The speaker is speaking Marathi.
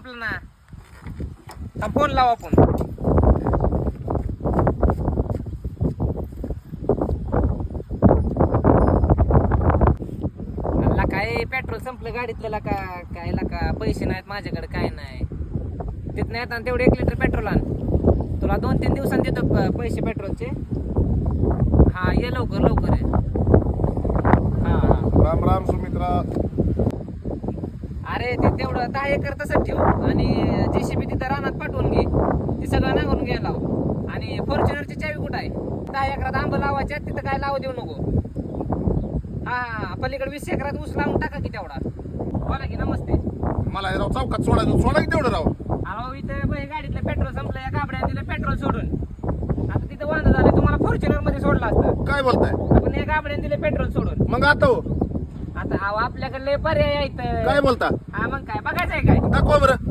संपलं ना. फोन लावा आपण. काय पेट्रोल संपलं गाडीतलं का काय का पैसे नाहीत माझ्याकडे काय नाही. तिथं नाही आणि तेवढे 1 लिटर पेट्रोल आण. तुला 2-3 दिवसांनी देतो पैसे पेट्रोलचे. हा ये लवकर लवकर ये. हा हा राम राम सुमित्रा. अरे ते तेवढं 10 एकर तसंच ठेव आणि JCB तिथं रानात पाठवून घे. ती सगळं नांगरून घ्यायला लाव. आणि फॉर्च्युनरची चावी कुठं आहे? 10 एकरात आंब लावायच्या तिथं काय लावू देऊ नको. हा पलीकडे 20 एकरात ऊस लावून टाका की तेवढा. बोला की नमस्ते. मला हे राव चौकात सोडायचं, सोडा की तेवढं राव. अहो इथं गाडीतलं पेट्रोल संपलं, या गाबड्या दिलं पेट्रोल सोडून. आता तिथं वांद झालं, तुम्हाला फॉर्च्युनर मध्ये सोडलं असतं. काय बोलताय? आपण या गाबड्याने दिले पेट्रोल सोडून. मग आता हो आता अहो आपल्याकडे लय पर्याय आहेत. काय बोलता? हा मग काय बघायचंय काय? दाखवा बरं.